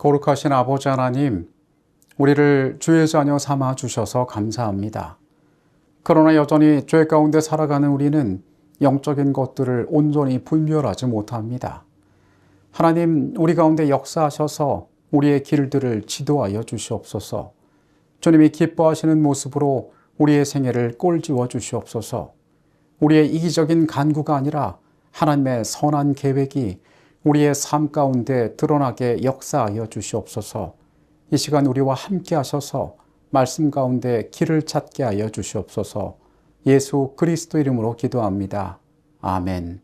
거룩하신 아버지 하나님, 우리를 주의 자녀 삼아 주셔서 감사합니다. 그러나 여전히 죄 가운데 살아가는 우리는 영적인 것들을 온전히 분별하지 못합니다. 하나님, 우리 가운데 역사하셔서 우리의 길들을 지도하여 주시옵소서. 주님이 기뻐하시는 모습으로 우리의 생애를 꼴지워 주시옵소서. 우리의 이기적인 간구가 아니라 하나님의 선한 계획이 우리의 삶 가운데 드러나게 역사하여 주시옵소서. 이 시간 우리와 함께 하셔서 말씀 가운데 길을 찾게 하여 주시옵소서. 예수 그리스도 이름으로 기도합니다. 아멘.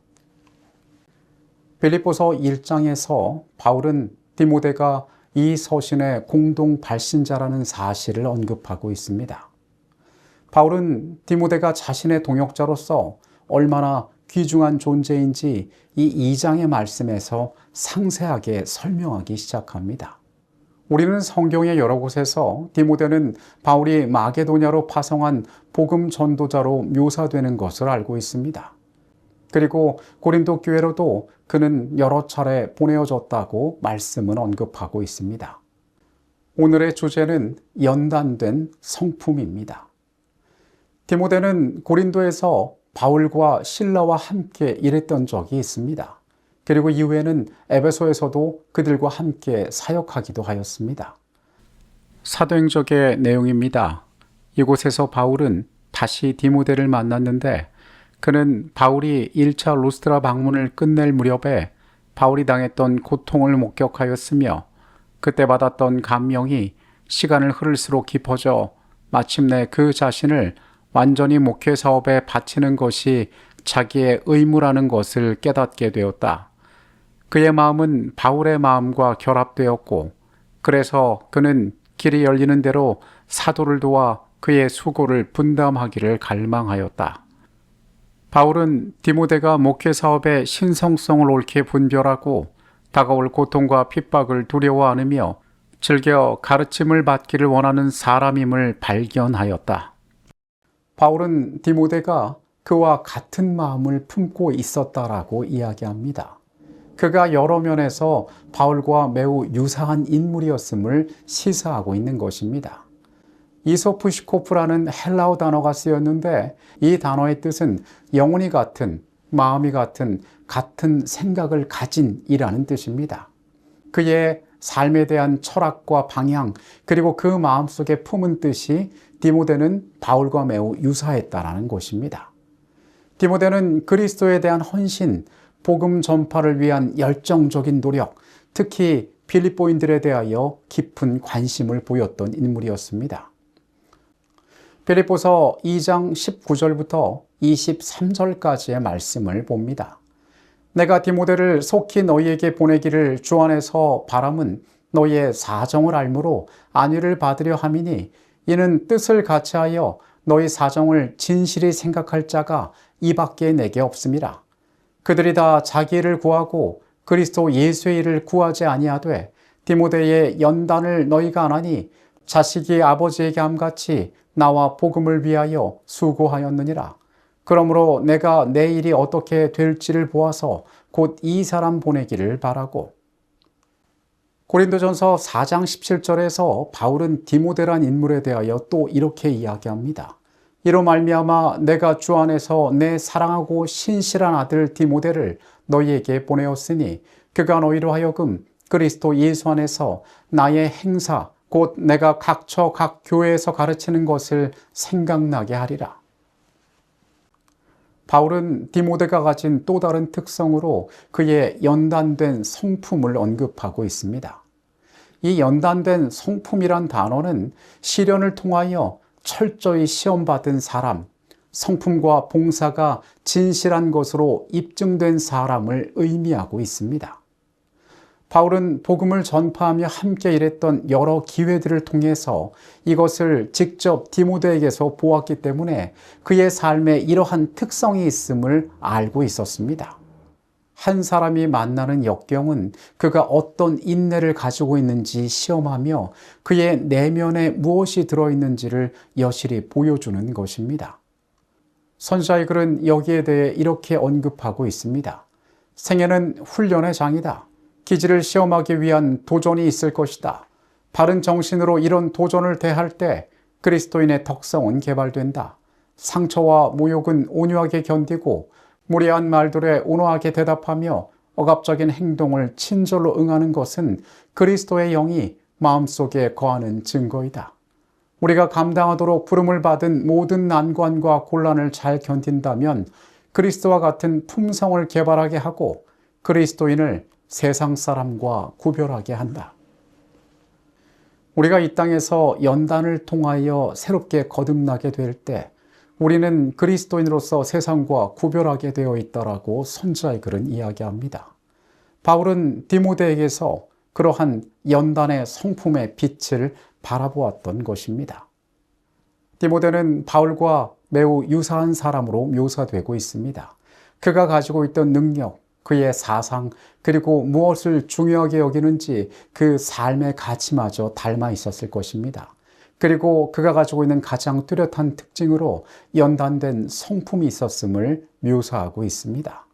빌립보서 1장에서 바울은 디모데가 이 서신의 공동 발신자라는 사실을 언급하고 있습니다. 바울은 디모데가 자신의 동역자로서 얼마나 귀중한 존재인지 이 2장의 말씀에서 상세하게 설명하기 시작합니다. 우리는 성경의 여러 곳에서 디모데는 바울이 마게도냐로 파송한 복음 전도자로 묘사되는 것을 알고 있습니다. 그리고 고린도 교회로도 그는 여러 차례 보내어졌다고 말씀은 언급하고 있습니다. 오늘의 주제는 연단된 성품입니다. 디모데는 고린도에서 바울과 실라와 함께 일했던 적이 있습니다. 그리고 이후에는 에베소에서도 그들과 함께 사역하기도 하였습니다. 사도행적의 내용입니다. 이곳에서 바울은 다시 디모데를 만났는데 그는 바울이 1차 루스드라 방문을 끝낼 무렵에 바울이 당했던 고통을 목격하였으며 그때 받았던 감명이 시간을 흐를수록 깊어져 마침내 그 자신을 완전히 목회 사업에 바치는 것이 자기의 의무라는 것을 깨닫게 되었다. 그의 마음은 바울의 마음과 결합되었고 그래서 그는 길이 열리는 대로 사도를 도와 그의 수고를 분담하기를 갈망하였다. 바울은 디모데가 목회 사업의 신성성을 옳게 분별하고 다가올 고통과 핍박을 두려워 않으며 즐겨 가르침을 받기를 원하는 사람임을 발견하였다. 바울은 디모데가 그와 같은 마음을 품고 있었다라고 이야기합니다. 그가 여러 면에서 바울과 매우 유사한 인물이었음을 시사하고 있는 것입니다. 이소프시코프라는 헬라어 단어가 쓰였는데 이 단어의 뜻은 영혼이 같은, 마음이 같은 생각을 가진 이라는 뜻입니다. 그의 삶에 대한 철학과 방향 그리고 그 마음속에 품은 뜻이 디모데는 바울과 매우 유사했다라는 것입니다. 디모데는 그리스도에 대한 헌신, 복음 전파를 위한 열정적인 노력, 특히 빌립보인들에 대하여 깊은 관심을 보였던 인물이었습니다. 빌립보서 2장 19절부터 23절까지의 말씀을 봅니다. 내가 디모데를 속히 너희에게 보내기를 주 안에서 바람은 너희의 사정을 알므로 안위를 받으려 함이니 이는 뜻을 같이하여 너희 사정을 진실히 생각할 자가 이밖에 내게 없음이라. 그들이 다 자기 일을 구하고 그리스도 예수의 일을 구하지 아니하되 디모데의 연단을 너희가 안 하니 자식이 아버지에게 함같이 나와 복음을 위하여 수고하였느니라. 그러므로 내가 내 일이 어떻게 될지를 보아서 곧 이 사람 보내기를 바라고. 고린도전서 4장 17절에서 바울은 디모데란 인물에 대하여 또 이렇게 이야기합니다. 이로 말미암아 내가 주 안에서 내 사랑하고 신실한 아들 디모데를 너희에게 보내었으니 그가 너희로 하여금 그리스도 예수 안에서 나의 행사 곧 내가 각처 각 교회에서 가르치는 것을 생각나게 하리라. 바울은 디모데가 가진 또 다른 특성으로 그의 연단된 성품을 언급하고 있습니다. 이 연단된 성품이란 단어는 시련을 통하여 철저히 시험받은 사람, 성품과 봉사가 진실한 것으로 입증된 사람을 의미하고 있습니다. 바울은 복음을 전파하며 함께 일했던 여러 기회들을 통해서 이것을 직접 디모데에게서 보았기 때문에 그의 삶에 이러한 특성이 있음을 알고 있었습니다. 한 사람이 만나는 역경은 그가 어떤 인내를 가지고 있는지 시험하며 그의 내면에 무엇이 들어있는지를 여실히 보여주는 것입니다. 선지자의 글은 여기에 대해 이렇게 언급하고 있습니다. 생애는 훈련의 장이다. 기질을 시험하기 위한 도전이 있을 것이다. 바른 정신으로 이런 도전을 대할 때 그리스도인의 덕성은 개발된다. 상처와 모욕은 온유하게 견디고 무례한 말들에 온화하게 대답하며 억압적인 행동을 친절로 응하는 것은 그리스도의 영이 마음속에 거하는 증거이다. 우리가 감당하도록 부름을 받은 모든 난관과 곤란을 잘 견딘다면 그리스도와 같은 품성을 개발하게 하고 그리스도인을 세상 사람과 구별하게 한다. 우리가 이 땅에서 연단을 통하여 새롭게 거듭나게 될 때 우리는 그리스도인으로서 세상과 구별하게 되어 있다라고 선지자의 글은 이야기합니다. 바울은 디모데에게서 그러한 연단의 성품의 빛을 바라보았던 것입니다. 디모데는 바울과 매우 유사한 사람으로 묘사되고 있습니다. 그가 가지고 있던 능력, 그의 사상, 그리고 무엇을 중요하게 여기는지 그 삶의 가치마저 닮아 있었을 것입니다. 그리고 그가 가지고 있는 가장 뚜렷한 특징으로 연단된 성품이 있었음을 묘사하고 있습니다.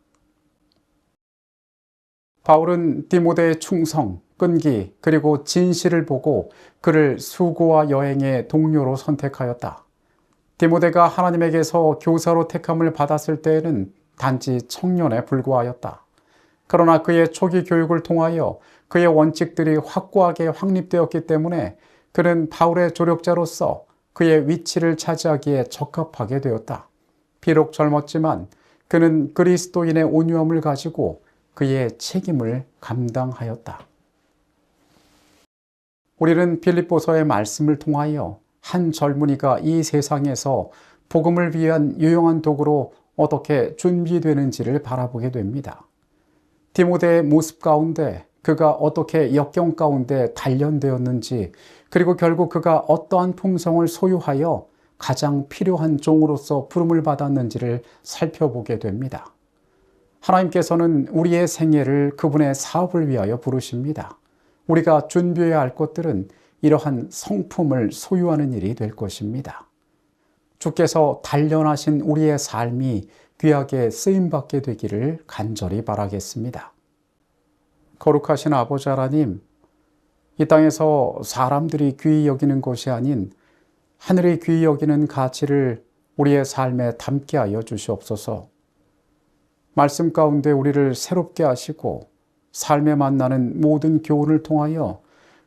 바울은 디모데의 충성, 끈기, 그리고 진실을 보고 그를 수고와 여행의 동료로 선택하였다. 디모데가 하나님에게서 교사로 택함을 받았을 때에는 단지 청년에 불과하였다. 그러나 그의 초기 교육을 통하여 그의 원칙들이 확고하게 확립되었기 때문에 그는 바울의 조력자로서 그의 위치를 차지하기에 적합하게 되었다. 비록 젊었지만 그는 그리스도인의 온유함을 가지고 그의 책임을 감당하였다. 우리는 빌립보서의 말씀을 통하여 한 젊은이가 이 세상에서 복음을 위한 유용한 도구로 어떻게 준비되는지를 바라보게 됩니다. 디모데의 모습 가운데 그가 어떻게 역경 가운데 단련되었는지, 그리고 결국 그가 어떠한 품성을 소유하여 가장 필요한 종으로서 부름을 받았는지를 살펴보게 됩니다. 하나님께서는 우리의 생애를 그분의 사업을 위하여 부르십니다. 우리가 준비해야 할 것들은 이러한 성품을 소유하는 일이 될 것입니다. 주께서 단련하신 우리의 삶이 귀하게 쓰임받게 되기를 간절히 바라겠습니다. 거룩하신 아버지 하나님, 이 땅에서 사람들이 귀히 여기는 것이 아닌 하늘이 귀히 여기는 가치를 우리의 삶에 담게 하여 주시옵소서. 말씀 가운데 우리를 새롭게 하시고 삶에 만나는 모든 교훈을 통하여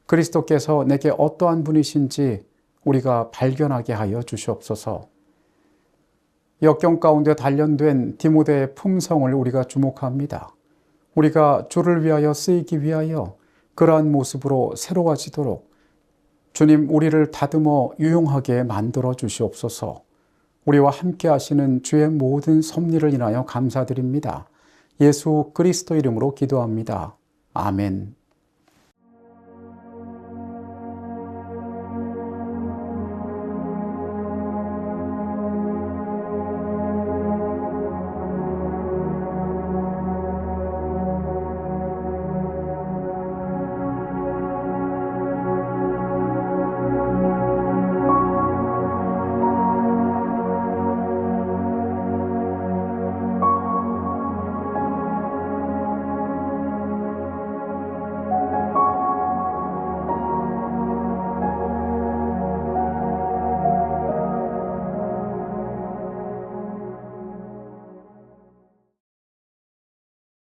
그리스도께서 내게 어떠한 분이신지 우리가 발견하게 하여 주시옵소서. 역경 가운데 단련된 디모데의 품성을 우리가 주목합니다. 우리가 주를 위하여 쓰이기 위하여 그러한 모습으로 새로워지도록 주님, 우리를 다듬어 유용하게 만들어 주시옵소서. 우리와 함께 하시는 주의 모든 섭리를 인하여 감사드립니다. 예수 그리스도 이름으로 기도합니다. 아멘.